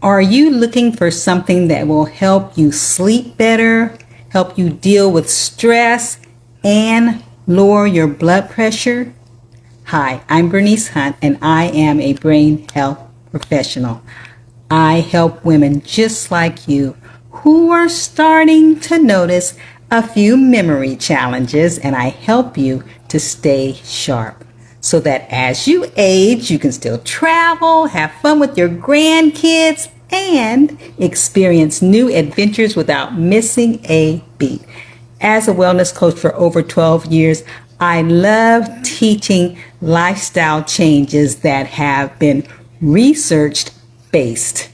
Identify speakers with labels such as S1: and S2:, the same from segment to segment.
S1: Are you looking for something that will help you sleep better, help you deal with stress, and lower your blood pressure? Hi, I'm Bernice Hunt, and I am a brain health professional. I help women just like you who are starting to notice a few memory challenges, and I help you to stay sharp so that as you age, you can still travel, have fun with your grandkids, and experience new adventures without missing a beat. As a wellness coach for over 12 years, I love teaching lifestyle changes that have been research based.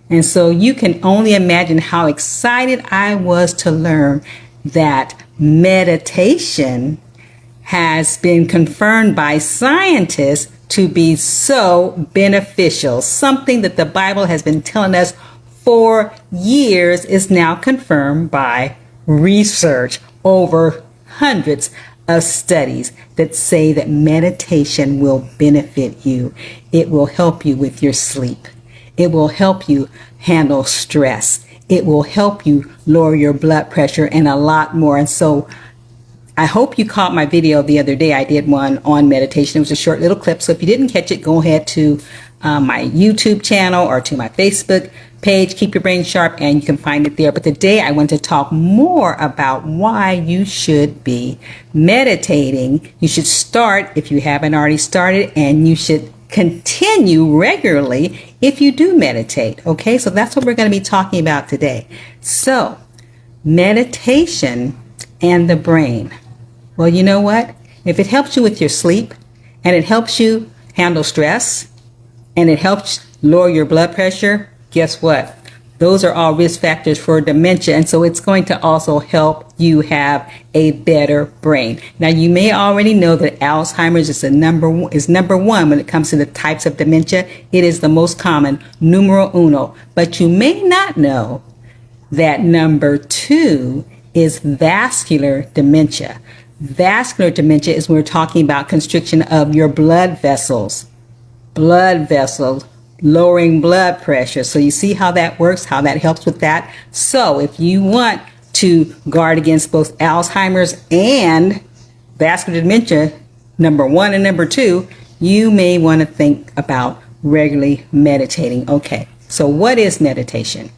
S1: And so you can only imagine how excited I was to learn that meditation has been confirmed by scientists to be so beneficial. Something that the Bible has been telling us for years is now confirmed by research. Over hundreds of studies that say that meditation will benefit you. It will help you with your sleep. It will help you handle stress. It will help you lower your blood pressure and a lot more. And so I hope you caught my video the other day. I did one on meditation. It was a short little clip. So if you didn't catch it, go ahead to my YouTube channel or to my Facebook page, Keep Your Brain Sharp, and you can find it there. But today I want to talk more about why you should be meditating. You should start if you haven't already started, and you should continue regularly if you do meditate. Okay, so that's what we're going to be talking about today. So, meditation and the brain. Well, you know what? If it helps you with your sleep, and it helps you handle stress, and it helps lower your blood pressure, guess what? Those are all risk factors for dementia. And so it's going to also help you have a better brain. Now, you may already know that Alzheimer's is number one when it comes to the types of dementia. It is the most common, numero uno. But you may not know that number two is vascular dementia. Vascular dementia is when we're talking about constriction of your blood vessels, lowering blood pressure. So you see how that works, how that helps with that. So if you want to guard against both Alzheimer's and vascular dementia, number one and number two, you may want to think about regularly meditating. Okay, so what is meditation?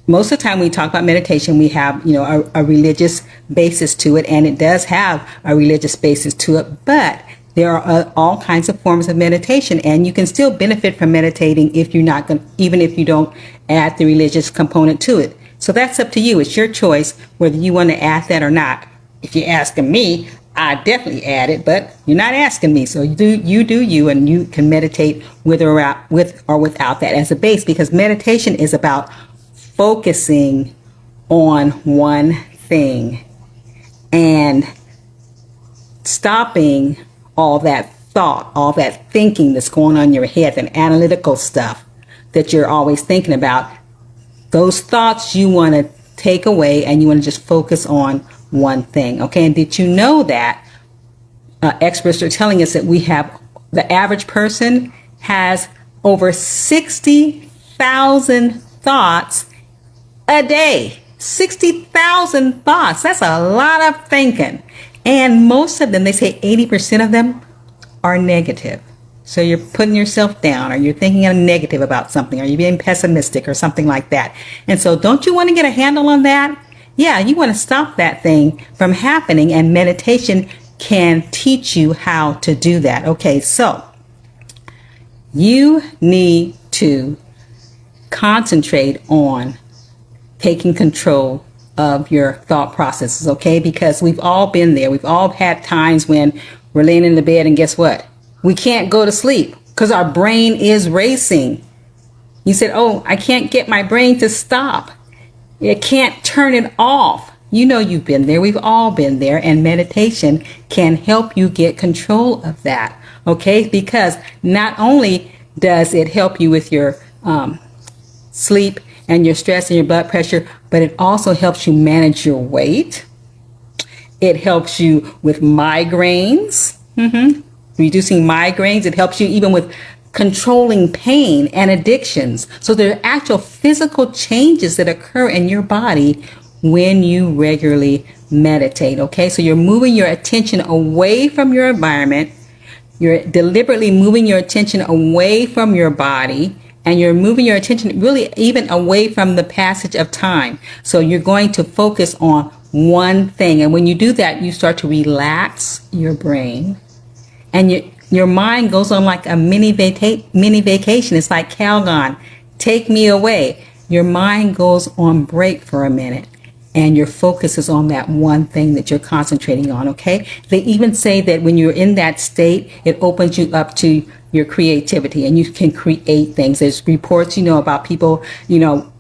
S1: Most of the time we talk about meditation, we have, a religious basis to it, and it does have a religious basis to it, but there are all kinds of forms of meditation, and you can still benefit from meditating if you're not going, even if you don't add the religious component to it. So that's up to you. It's your choice whether you want to add that or not. If you're asking me, I definitely add it, but you're not asking me. So you do you, and you can meditate with or without that as a base, because meditation is about focusing on one thing and stopping all that thought, all that thinking that's going on in your head, and analytical stuff that you're always thinking about. Those thoughts you want to take away, and you want to just focus on one thing. Okay, and did you know that experts are telling us that the average person has over 60,000 thoughts a day. 60,000 thoughts. That's a lot of thinking. And most of them, they say 80% of them are negative. So you're putting yourself down, or you're thinking negative about something, or you're being pessimistic or something like that. And so don't you want to get a handle on that? Yeah, you want to stop that thing from happening, and meditation can teach you how to do that. Okay, so you need to concentrate on taking control of your thought processes, okay? Because we've all been there. We've all had times when we're laying in the bed, and guess what? We can't go to sleep because our brain is racing. You said, oh, I can't get my brain to stop. I can't turn it off. You know you've been there. We've all been there. And meditation can help you get control of that, okay? Because not only does it help you with your sleep and your stress and your blood pressure, but it also helps you manage your weight. It helps you with migraines, reducing migraines. It helps you even with controlling pain and addictions. So there are actual physical changes that occur in your body when you regularly meditate. Okay, so you're moving your attention away from your environment. You're deliberately moving your attention away from your body, and you're moving your attention really even away from the passage of time. So you're going to focus on one thing. And when you do that, you start to relax your brain, and your mind goes on like a mini vacation. It's like Calgon, take me away. Your mind goes on break for a minute, and your focus is on that one thing that you're concentrating on, okay? They even say that when you're in that state, it opens you up to your creativity, and you can create things. There's reports, about people,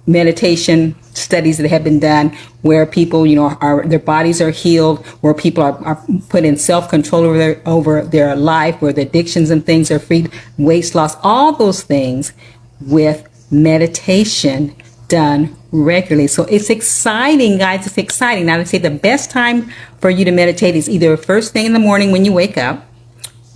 S1: meditation studies that have been done where people, their bodies are healed, where people are put in self-control over their life, where the addictions and things are freed, weight loss, all those things with meditation done regularly. So it's exciting, guys. It's exciting. Now, they say the best time for you to meditate is either first thing in the morning when you wake up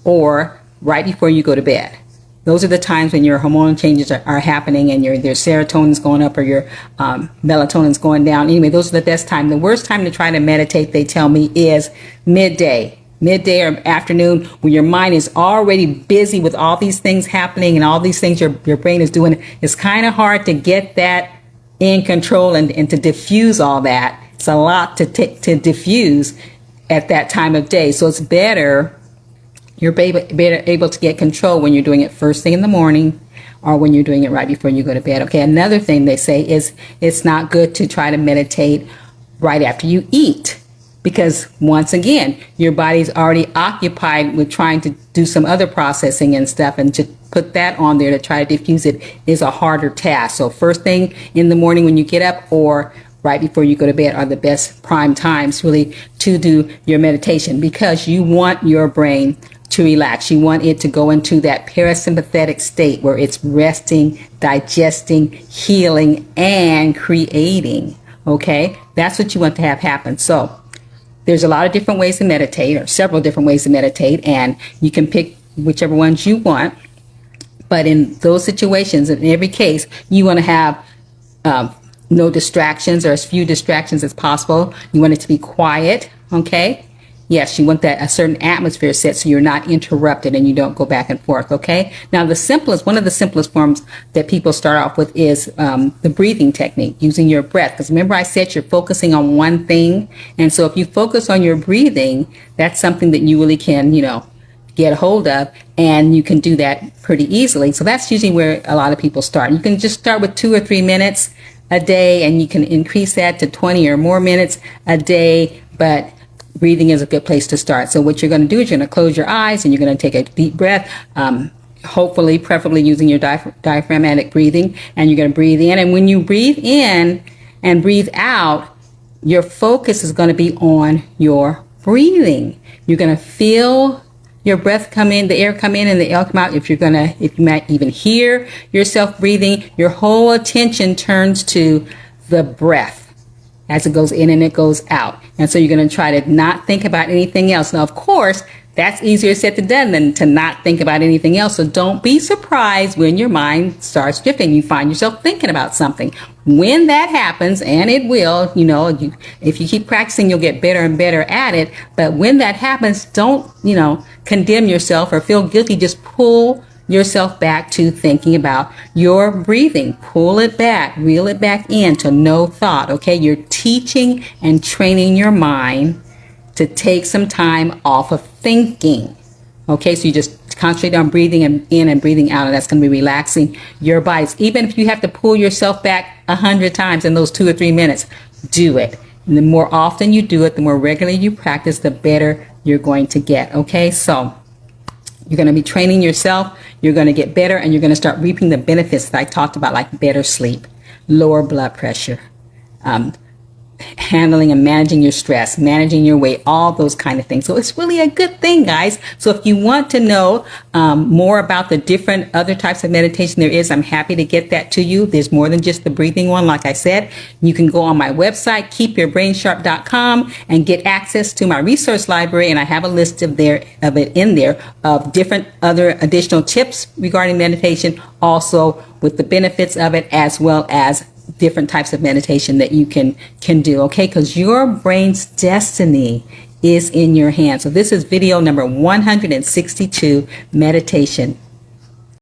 S1: or right before you go to bed. Those are the times when your hormonal changes are happening, and your serotonin's going up or your melatonin's going down. Anyway, those are the best time. The worst time to try to meditate, they tell me, is midday or afternoon, when your mind is already busy with all these things happening and all these things your brain is doing. It's kind of hard to get that in control and to diffuse all that. It's a lot to diffuse at that time of day. So it's better, you're better able to get control when you're doing it first thing in the morning or when you're doing it right before you go to bed. Okay, another thing they say is it's not good to try to meditate right after you eat, because once again, your body's already occupied with trying to do some other processing and stuff, and to put that on there to try to diffuse it is a harder task. So first thing in the morning when you get up or right before you go to bed are the best prime times really to do your meditation, because you want your brain to relax. You want it to go into that parasympathetic state where it's resting, digesting, healing, and creating. Okay, that's what you want to have happen. So there's a lot of different ways to meditate, or several different ways to meditate, and you can pick whichever ones you want. But in those situations, in every case, you want to have no distractions, or as few distractions as possible. You want it to be quiet, okay? Yes, you want that a certain atmosphere set so you're not interrupted and you don't go back and forth, okay? Now, one of the simplest forms that people start off with is the breathing technique, using your breath. Because remember I said you're focusing on one thing. And so if you focus on your breathing, that's something that you really can, get a hold of, and you can do that pretty easily. So that's usually where a lot of people start. You can just start with 2 or 3 minutes a day, and you can increase that to 20 or more minutes a day, but breathing is a good place to start. So what you're going to do is you're going to close your eyes and you're going to take a deep breath, hopefully, preferably using your diaphragmatic breathing, and you're going to breathe in. And when you breathe in and breathe out, your focus is going to be on your breathing. You're going to feel your breath come in, the air come in and the air come out. If you might even hear yourself breathing, your whole attention turns to the breath as it goes in and it goes out. And so you're going to try to not think about anything else. Now, of course, that's easier said than to not think about anything else. So don't be surprised when your mind starts drifting. You find yourself thinking about something. When that happens, and it will, if you keep practicing, you'll get better and better at it. But when that happens, don't, condemn yourself or feel guilty. Just pull yourself back to thinking about your breathing. Pull it back, reel it back into no thought. Okay, you're teaching and training your mind to take some time off of thinking. Okay, so you just concentrate on breathing in and breathing out, and that's going to be relaxing your bodies. Even if you have to pull yourself back 100 times in those 2 or 3 minutes, do it. And the more often you do it, the more regularly you practice, the better you're going to get. Okay, so you're going to be training yourself, you're going to get better, and you're going to start reaping the benefits that I talked about, like better sleep, lower blood pressure, handling and managing your stress, managing your weight, all those kind of things. So it's really a good thing, guys. So if you want to know more about the different other types of meditation there is, I'm happy to get that to you. There's more than just the breathing one. Like I said, you can go on my website, keepyourbrainsharp.com, and get access to my resource library. And I have a list of it in there of different other additional tips regarding meditation, also with the benefits of it, as well as different types of meditation that you can do, okay? Because your brain's destiny is in your hands. So this is video number 162, meditation.